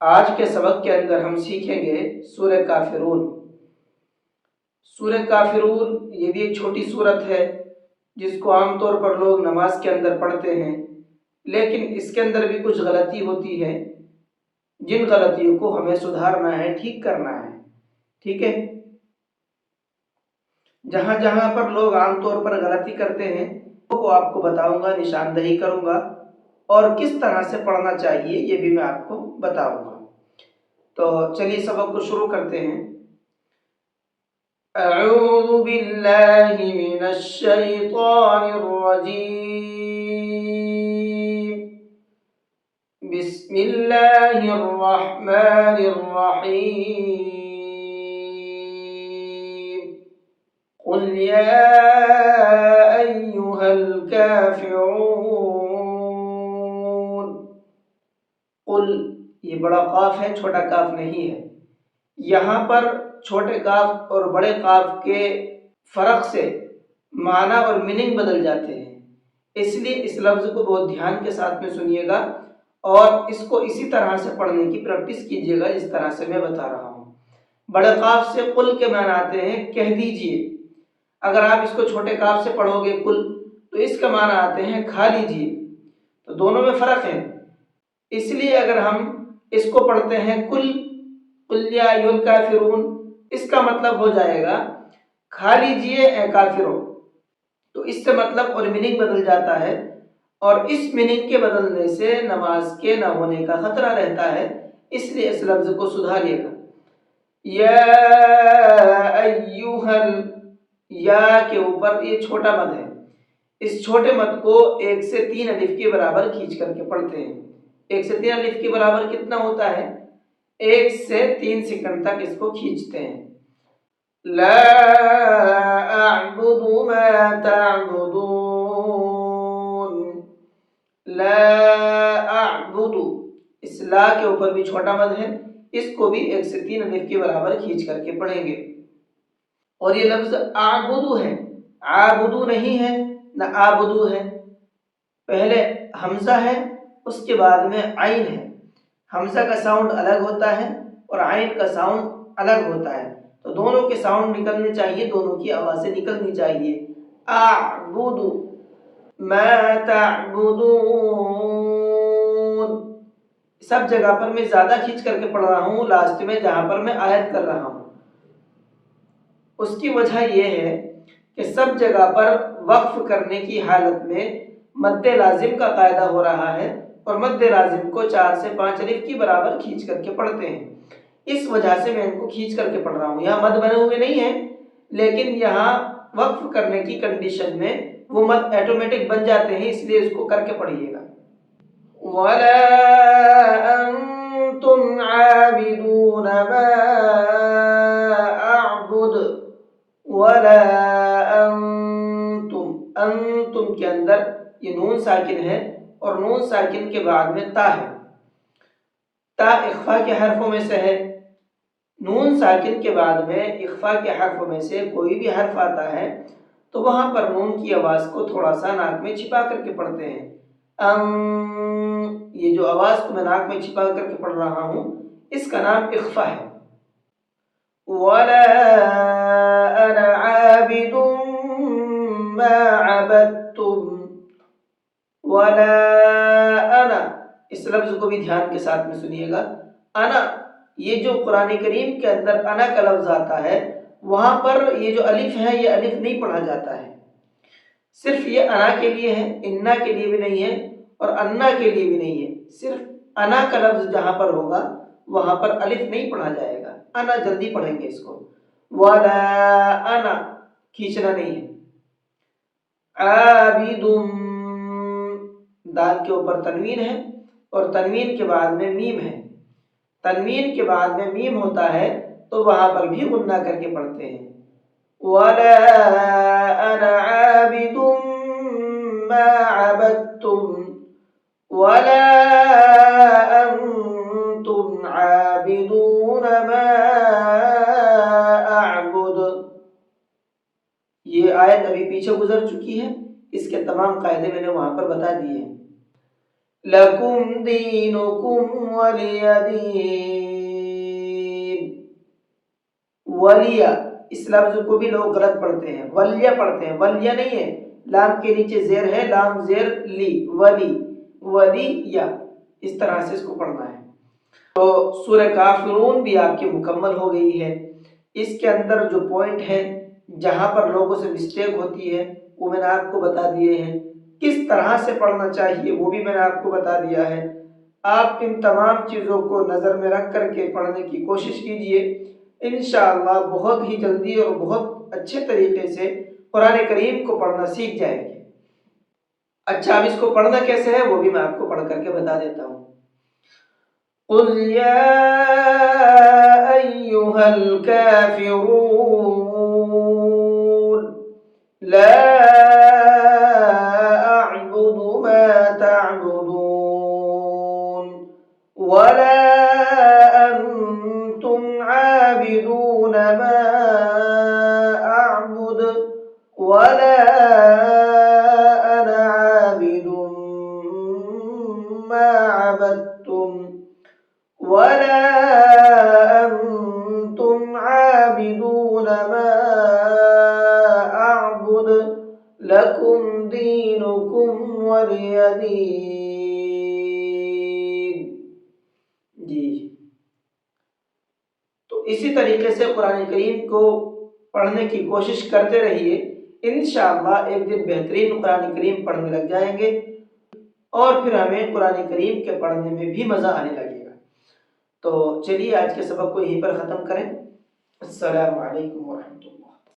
آج کے سبق کے اندر ہم سیکھیں گے سورہ کافرون۔ سورہ کافرون یہ بھی ایک چھوٹی سورت ہے جس کو عام طور پر لوگ نماز کے اندر پڑھتے ہیں، لیکن اس کے اندر بھی کچھ غلطی ہوتی ہے جن غلطیوں کو ہمیں سدھارنا ہے، ٹھیک کرنا ہے۔ ٹھیک ہے، جہاں جہاں پر لوگ عام طور پر غلطی کرتے ہیں وہ آپ کو بتاؤں گا، نشاندہی کروں گا، اور کس طرح سے پڑھنا چاہیے یہ بھی میں آپ کو بتاؤں گا۔ تو چلیے سبق کو شروع کرتے ہیں۔ اعوذ باللہ من الشیطان الرجیم، بسم اللہ الرحمن الرحیم، قل یا ایہا الکافرون۔ قل یہ بڑا قاف ہے، چھوٹا کاف نہیں ہے۔ یہاں پر چھوٹے کاف اور بڑے کاف کے فرق سے معنی اور میننگ بدل جاتے ہیں، اس لیے اس لفظ کو بہت دھیان کے ساتھ میں سنیے گا اور اس کو اسی طرح سے پڑھنے کی پریکٹس کیجیے گا جس طرح سے میں بتا رہا ہوں۔ بڑے کاف سے قل کے معنی آتے ہیں کہہ دیجئے۔ اگر آپ اس کو چھوٹے کاف سے پڑھو گے قل تو اس کا معنی آتے ہیں کھا لیجئے، تو دونوں میں فرق ہے۔ اس لیے اگر ہم اس کو پڑھتے ہیں قل یا ایھا الکافرون، اس کا مطلب ہو جائے گا کھا لیجئے اے کافروں، تو اس سے مطلب اور میننگ بدل جاتا ہے، اور اس میننگ کے بدلنے سے نماز کے نہ ہونے کا خطرہ رہتا ہے، اس لیے اس لفظ کو سدھاریے گا۔ یا ایھا، یا کے اوپر یہ چھوٹا مد ہے، اس چھوٹے مد کو 1 سے 3 الف کے برابر کھینچ کر کے پڑھتے ہیں۔ 1 سے 3 الف کے برابر کتنا ہوتا ہے؟ 1 سے 3 سیکنڈ تک اس کو کھینچتے ہیں۔ لا اعبد ما تعبدون، لا اعبد، اس لا کے اوپر بھی چھوٹا مد ہے، اس کو بھی 1 سے 3 الف کے برابر کھینچ کر کے پڑھیں گے۔ اور یہ لفظ اعبدو ہے، عابدو نہیں ہے، نہ آبدو ہے۔ پہلے حمزہ ہے، اس کے بعد میں عین ہے۔ حمزہ کا ساؤنڈ الگ ہوتا ہے اور عین کا ساؤنڈ الگ ہوتا ہے، تو دونوں کے ساؤنڈ نکلنے چاہیے، دونوں کی آوازیں نکلنی چاہیے۔ اعبد ما تعبدون، سب جگہ پر میں زیادہ کھینچ کر کے پڑھ رہا ہوں، لاسٹ میں جہاں پر میں آیت کر رہا ہوں۔ اس کی وجہ یہ ہے کہ سب جگہ پر وقف کرنے کی حالت میں مد لازم کا قاعدہ ہو رہا ہے، اور مد لازم کو 4 سے 5 الف کی برابر کھینچ کر کے پڑھتے ہیں، اس وجہ سے میں ان کو کھینچ کر کے پڑھ رہا ہوں۔ یہاں مد بنے ہوئے نہیں ہیں، لیکن یہاں وقف کرنے کی کنڈیشن میں وہ مد آٹومیٹک بن جاتے ہیں، اس لیے اس کو کر کے پڑھیے گا۔ وَلَا أَنْتُمْ عَابِدُونَ مَا أَعْبُدُ، وَلَا أَنْتُمْ، انتم کے اندر یہ نون ساکن ہے اور نون ساکن کے بعد میں تا ہے۔ تا اخفا کے حرفوں میں سے ہے، نون ساکن کے بعد میں اخفا کے حرفوں میں سے کوئی بھی حرف آتا ہے تو وہاں پر نون کی آواز کو تھوڑا سا ناک میں چھپا کر کے پڑھتے ہیں۔ یہ جو آواز کو میں ناک میں چھپا کر کے پڑھ رہا ہوں اس کا نام اخفا ہے۔ وَلَا أَنَا عَابِدٌ مَا عَبَدتُّمْ، وَلَا أَنَا، اس لفظ کو بھی دھیان کے ساتھ میں سنیے گا۔ انا، یہ جو قرآن کریم کے اندر انا کا لفظ آتا ہے وہاں پر یہ جو الف ہے یہ الف نہیں پڑھا جاتا ہے، صرف یہ انا کے لیے ہے، انا کے لیے بھی نہیں ہے اور انا کے لیے بھی نہیں ہے۔ صرف انا کا لفظ جہاں پر ہوگا وہاں پر الف نہیں پڑھا جائے گا، انا جلدی پڑھیں گے اس کو۔ وَلَا انا، کھینچنا نہیں ہے۔ عابد، دال کے اوپر تنوین ہے اور تنوین کے بعد میں میم ہے، تنوین کے بعد میں میم ہوتا ہے تو وہاں پر بھی غنہ کر کے پڑھتے ہیں۔ وَلَا أَنَا عَابِدٌ مَا عَبَدتُّمْ، وَلَا أَنْتُمْ عَابِدُونَ مَا أَعْبُدُ۔ یہ آیت ابھی پیچھے گزر چکی ہے، اس کے تمام قاعدے میں نے وہاں پر بتا دیے ہیں۔ لکم دینکم ولی دین۔ ولیہ، اس لفظ کو بھی لوگ غلط پڑھتے ہیں، ولیہ پڑھتے ہیں، ولیہ نہیں ہے، لام کے نیچے زیر ہے، لام زیر لی، ولی، ولیہ، اس طرح سے اس کو پڑھنا ہے۔ تو سورہ کافرون بھی آپ کی مکمل ہو گئی ہے۔ اس کے اندر جو پوائنٹ ہے جہاں پر لوگوں سے مسٹیک ہوتی ہے وہ میں نے آپ کو بتا دیے ہیں، کس طرح سے پڑھنا چاہیے وہ بھی میں نے آپ کو بتا دیا ہے۔ آپ ان تمام چیزوں کو نظر میں رکھ کر کے پڑھنے کی کوشش کیجئے، انشاءاللہ بہت ہی جلدی اور بہت اچھے طریقے سے قرآن کریم کو پڑھنا سیکھ جائیں گے۔ اچھا، اب اس کو پڑھنا کیسے ہے وہ بھی میں آپ کو پڑھ کر کے بتا دیتا ہوں۔ قل یا ایھا الکافرون لا اعبد ما تعبدون ولا انتم عابدون ما اعبد ولا انا عابد ما عبدتم ولا انتم عابدون ما اعبد لکم دینکم ولی دین۔ جی، تو اسی طریقے سے قرآن کریم کو پڑھنے کی کوشش کرتے رہیے، انشاءاللہ ایک دن بہترین قرآن کریم پڑھنے لگ جائیں گے اور پھر ہمیں قرآن کریم کے پڑھنے میں بھی مزہ آنے لگے گا۔ تو چلیے آج کے سبق کو یہیں پر ختم کریں۔ السلام علیکم ورحمۃ اللہ۔